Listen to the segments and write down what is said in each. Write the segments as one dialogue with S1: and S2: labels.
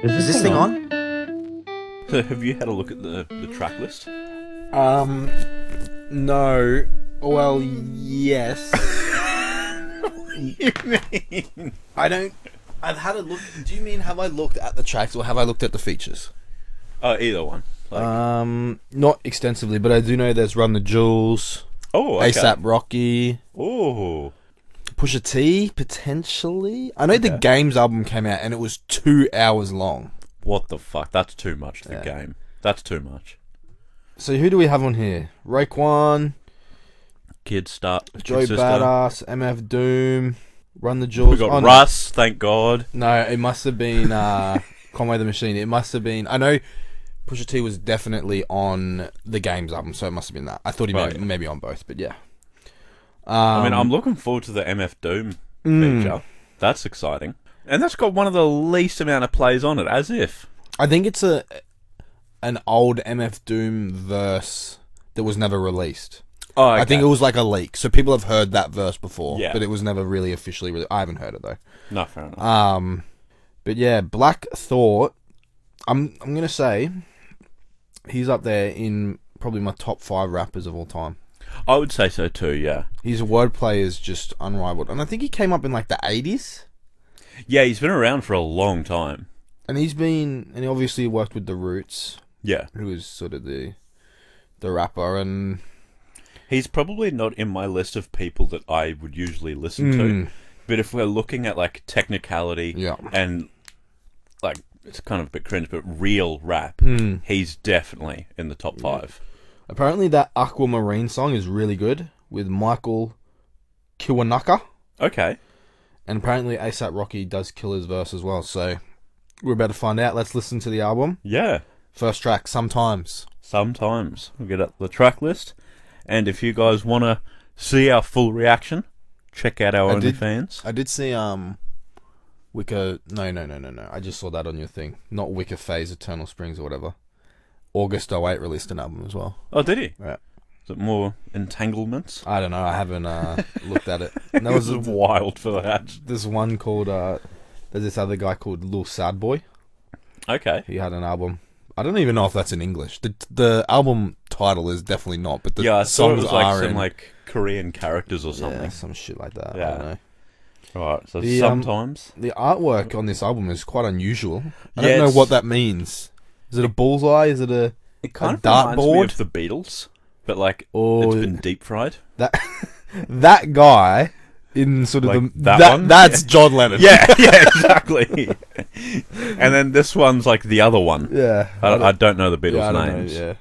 S1: Is this thing on?
S2: So have you had a look at the track list?
S1: No. Well, yes.
S2: You mean?
S1: I don't. I've had a look. Do you mean have I looked at the tracks or have I looked at the features?
S2: Oh, either one.
S1: Not extensively, but I do know there's Run the Jewels,
S2: Okay.
S1: ASAP Rocky,
S2: Oh.
S1: Pusha T potentially. I know the Games album came out and it was 2 hours long.
S2: What the fuck? That's too much to the
S1: Yeah.
S2: game. That's too much.
S1: So who do we have on here? Raekwon,
S2: Kid Start.
S1: Joey
S2: Kid Sister.
S1: Badass, MF Doom, Run the
S2: We
S1: Jewels.
S2: got
S1: Oh, no.
S2: Russ, thank God.
S1: No, it must have been Conway the Machine. It must have been. I know Pusha T was definitely on the Games album, so it must have been that. I thought he maybe on both, but yeah.
S2: I mean, I'm looking forward to the MF Doom feature. That's exciting. And that's got one of the least amount of plays on it, as if.
S1: I think it's an old MF Doom verse that was never released.
S2: Oh, okay.
S1: I think it was like a leak, so people have heard that verse before,
S2: Yeah.
S1: but it was never really officially released. I haven't heard it though.
S2: No, fair enough.
S1: But yeah, Black Thought. I'm gonna say he's up there in probably my top 5 rappers of all time.
S2: I would say so too, yeah.
S1: His wordplay is just unrivaled, and I think he came up in like the 80s.
S2: Yeah, he's been around for a long time.
S1: And he obviously worked with The Roots,
S2: Yeah.
S1: who is sort of the rapper, and
S2: He's probably not in my list of people that I would usually listen to. But if we're looking at like technicality
S1: Yeah.
S2: and like it's kind of a bit cringe, but real rap, he's definitely in the top 5.
S1: apparently that Aquamarine song is really good with Michael Kiwanuka,
S2: Okay.
S1: and apparently ASAP Rocky does kill his verse as well. So we're about to find out. Let's listen to the album.
S2: Yeah.
S1: First track, Sometimes.
S2: Sometimes we'll get up the track list, and if you guys want to see our full reaction, check out our OnlyFans.
S1: I did see Wicca. No. I just saw that on your thing. Not Wicca Phase, Eternal Springs or whatever. August '08 released an album as well.
S2: Oh, did he?
S1: Right.
S2: Is it more entanglements?
S1: I don't know. I haven't looked at it. And there was
S2: This is wild for that.
S1: this one called. There's this other guy called Lil Sad Boy.
S2: Okay.
S1: He had an album. I don't even know if that's in English. The album title is definitely not, but the
S2: Yeah, I thought it
S1: songs
S2: was like
S1: are
S2: some
S1: in
S2: like Korean characters or something.
S1: yeah, some shit like that. I
S2: Yeah.
S1: don't know.
S2: Right, so
S1: The,
S2: sometimes.
S1: The artwork on this album is quite unusual. I
S2: Yeah,
S1: don't know
S2: it's-
S1: what that means. Is it a bullseye? Is it a
S2: It kind of
S1: dartboard?
S2: reminds me of the Beatles, but like
S1: Or
S2: it's been deep fried.
S1: that that guy in sort of
S2: Like
S1: the
S2: that one?
S1: That's John Lennon.
S2: Yeah, yeah, exactly. And then this one's like the other one.
S1: yeah.
S2: I don't know the Beatles'
S1: yeah, I don't know,
S2: names,
S1: yeah.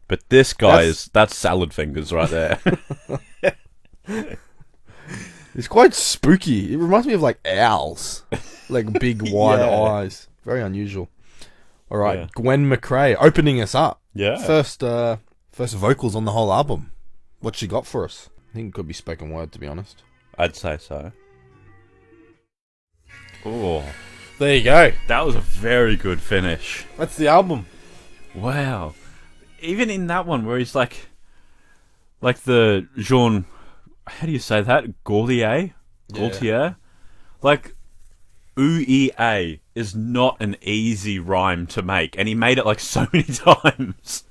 S2: but this guy
S1: That's-
S2: that's salad fingers right there.
S1: It's quite spooky. It reminds me of like owls, like big wide
S2: Yeah.
S1: eyes. Very unusual. All right,
S2: Yeah.
S1: Gwen McRae opening us up.
S2: Yeah.
S1: First vocals on the whole album. What she got for us? I think it could be spoken word, to be honest.
S2: I'd say so. Oh,
S1: There you go.
S2: that was a very good finish.
S1: That's the album.
S2: Wow. Even in that one where he's like the Jean, how do you say that? Gaultier? Gaultier? Like, OOEA is not an easy rhyme to make, and he made it like so many times.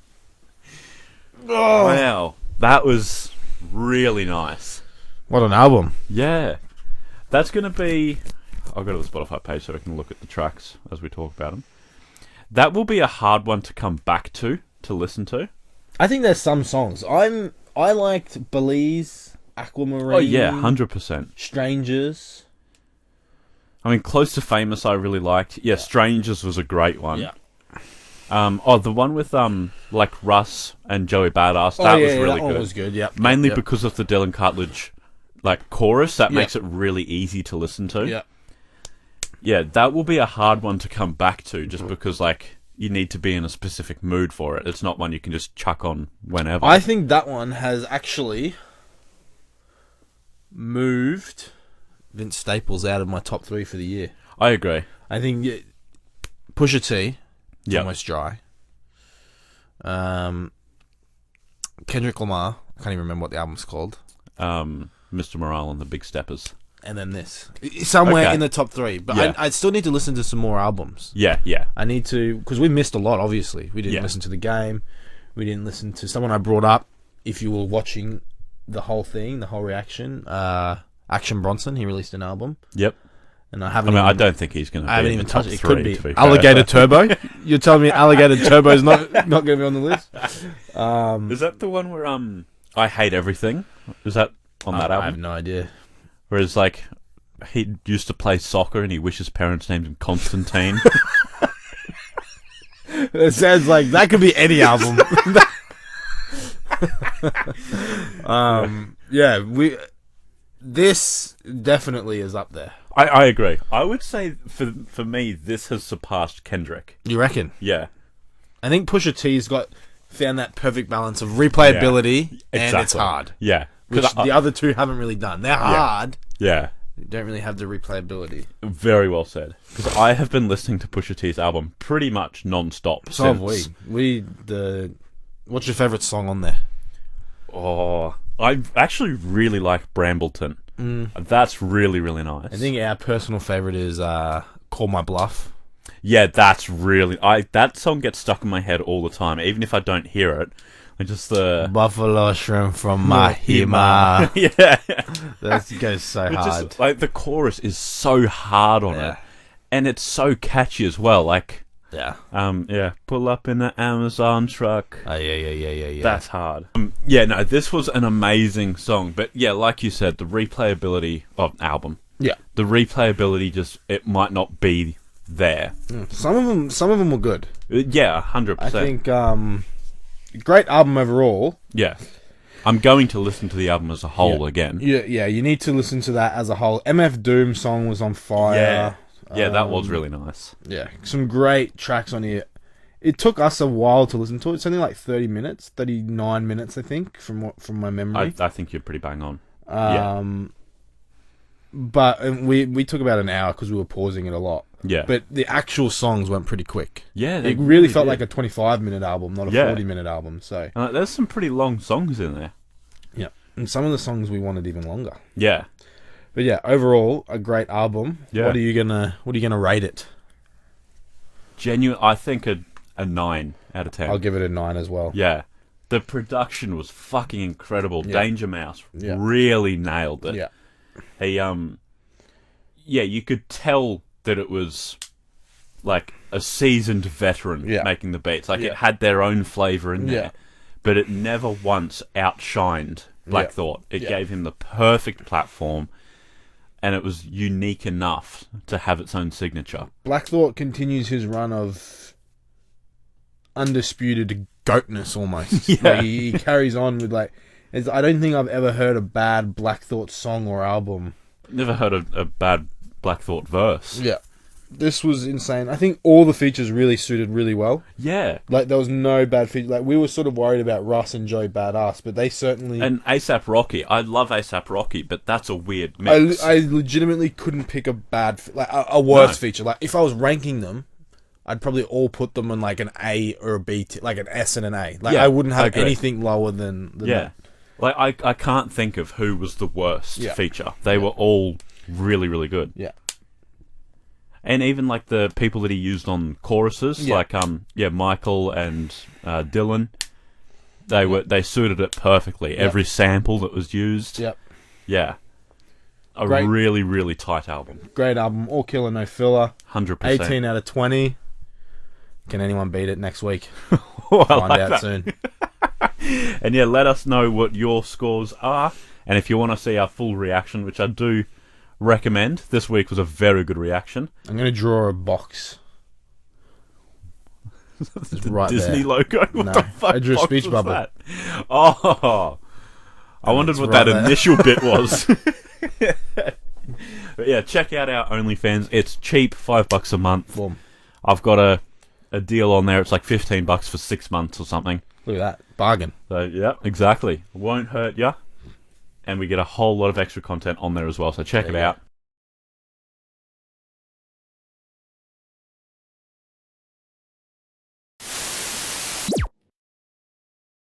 S1: Oh.
S2: Wow. That was really nice.
S1: What an album.
S2: Yeah. That's going to be... I'll go to the Spotify page so I can look at the tracks as we talk about them. That will be a hard one to come back to listen to.
S1: I think there's some songs. I liked Belize, Aquamarine.
S2: Oh, yeah, 100%.
S1: Strangers.
S2: I mean, Close to Famous I really liked. Yeah, Strangers was a great one.
S1: Yeah.
S2: The one with like Russ and Joey Badass, that was really
S1: that one
S2: good.
S1: was good, yep.
S2: Mainly
S1: yep.
S2: because of the Dylan Cartledge like chorus, that
S1: Yep.
S2: makes it really easy to listen to.
S1: Yeah.
S2: Yeah, that will be a hard one to come back to just because like you need to be in a specific mood for it. It's not one you can just chuck on whenever.
S1: I think that one has actually moved Vince Staples out of my top 3 for the year.
S2: I agree.
S1: I think Pusha T, it's
S2: Yep.
S1: almost dry. Kendrick Lamar, I can't even remember what the album's called.
S2: Mr. Morale and the Big Steppers.
S1: and then this. Somewhere
S2: Okay.
S1: in the top 3. But
S2: Yeah.
S1: I still need to listen to some more albums.
S2: Yeah, yeah.
S1: I need to, because we missed a lot, obviously. We didn't
S2: Yeah.
S1: listen to the game. We didn't listen to someone I brought up. If you were watching the whole thing, the whole reaction, Action Bronson, he released an album.
S2: Yep.
S1: And
S2: I mean, I don't think he's going to.
S1: I haven't
S2: in
S1: even
S2: the top
S1: touched it. It
S2: 3,
S1: could be
S2: to be fair.
S1: Alligator Turbo. You're telling me Alligator Turbo is not going to be on the list?
S2: Is that the one where I Hate Everything? Is that on that
S1: I
S2: album?
S1: have no idea.
S2: Whereas like he used to play soccer and he wished his parents named him Constantine.
S1: It sounds like that could be any album. Yeah, this definitely is up there.
S2: I agree. I would say for me this has surpassed Kendrick.
S1: You reckon?
S2: Yeah.
S1: I think Pusha T's found that perfect balance of replayability and it's
S2: Exactly.
S1: hard.
S2: Yeah.
S1: Which
S2: 'Cause
S1: the other two haven't really done. They're hard.
S2: Yeah.
S1: They don't really have the replayability.
S2: Very well said. Because I have been listening to Pusha T's album pretty much non-stop.
S1: So have
S2: since-
S1: we. What's your favourite song on there?
S2: Oh, I actually really like Brambleton. That's really, really nice.
S1: I think our personal favourite is Call My Bluff.
S2: Yeah, that's really... that song gets stuck in my head all the time, even if I don't hear it. I just
S1: Buffalo Shrimp from Mahima.
S2: yeah.
S1: That goes so
S2: It's
S1: hard.
S2: just, like, the chorus is so hard on
S1: Yeah.
S2: it. And it's so catchy as well. Like,
S1: Yeah.
S2: pull up in the Amazon truck.
S1: Oh, yeah.
S2: That's hard. Yeah, no, this was an amazing song. But yeah, like you said, the replayability of album.
S1: Yeah.
S2: The replayability just, it might not be there.
S1: Some of them were good.
S2: Yeah, 100%.
S1: I think great album overall.
S2: Yeah. I'm going to listen to the album as a whole again.
S1: Yeah, you need to listen to that as a whole. MF Doom song was on fire.
S2: Yeah, that was really nice.
S1: Yeah, some great tracks on here. It took us a while to listen to it. It's only like 30 minutes, 39 minutes, I think, from my memory.
S2: I think you're pretty bang on.
S1: But we took about an hour because we were pausing it a lot.
S2: Yeah.
S1: But the actual songs went pretty quick.
S2: Yeah,
S1: It really felt like a 25-minute album, not a
S2: Yeah.
S1: 40-minute album. So
S2: there's some pretty long songs in there.
S1: yeah, and some of the songs we wanted even longer.
S2: Yeah.
S1: But yeah, overall a great album.
S2: Yeah.
S1: What are you gonna rate it?
S2: Genuine, I think a 9 out of 10.
S1: I'll give it a 9 as well.
S2: Yeah. The production was fucking incredible.
S1: Yeah.
S2: Danger Mouse
S1: Yeah.
S2: really nailed it.
S1: Yeah.
S2: He yeah, you could tell that it was like a seasoned veteran
S1: Yeah.
S2: making the beats. Like
S1: Yeah.
S2: it had their own flavour in there.
S1: Yeah.
S2: But it never once outshined Black
S1: Yeah.
S2: Thought. It
S1: Yeah.
S2: gave him the perfect platform and it was unique enough to have its own signature.
S1: Black Thought continues his run of undisputed goatness almost.
S2: Yeah.
S1: Like, he carries on with I don't think I've ever heard a bad Black Thought song or album.
S2: Never heard a bad Black Thought verse.
S1: Yeah. This was insane. I think all the features really suited really well.
S2: Yeah.
S1: Like, there was no bad feature. Like, we were sort of worried about Russ and Joey Badass, but they certainly...
S2: And ASAP Rocky. I love ASAP Rocky, but that's a weird mix.
S1: I legitimately couldn't pick a bad... a worse feature. Like, if I was ranking them, I'd probably all put them in, like, an A or a B... like, an S and an A. Like,
S2: Yeah,
S1: I wouldn't
S2: I
S1: have
S2: agree.
S1: anything lower than
S2: Yeah.
S1: that.
S2: Like, I can't think of who was the worst
S1: Yeah.
S2: feature. They were all really, really good.
S1: Yeah.
S2: And even, like, the people that he used on choruses,
S1: Yeah.
S2: like, Michael and Dylan, they suited it perfectly.
S1: Yep.
S2: Every sample that was used.
S1: Yep.
S2: Yeah. A
S1: Great.
S2: really, really tight album.
S1: Great album. All killer, no filler.
S2: 100%.
S1: 18 out of 20. Can anyone beat it next week?
S2: Oh, I
S1: Find
S2: like
S1: out
S2: that.
S1: soon.
S2: And yeah, let us know what your scores are. And if you want to see our full reaction, which I do recommend, this week was a very good reaction.
S1: I'm going to draw a box. It's
S2: The
S1: right
S2: Disney
S1: there.
S2: logo? What
S1: No,
S2: the fuck
S1: I drew a
S2: box
S1: speech
S2: was
S1: bubble.
S2: that? Oh, I wondered
S1: it's
S2: what
S1: right
S2: that
S1: there.
S2: initial bit was. But yeah, check out our OnlyFans. It's cheap, $5 a month.
S1: Boom.
S2: I've got a deal on there. It's like $15 for 6 months or something.
S1: Look at that. Bargain.
S2: So yeah, exactly. Won't hurt ya. And we get a whole lot of extra content on there as well. So check
S1: There
S2: it
S1: you
S2: out.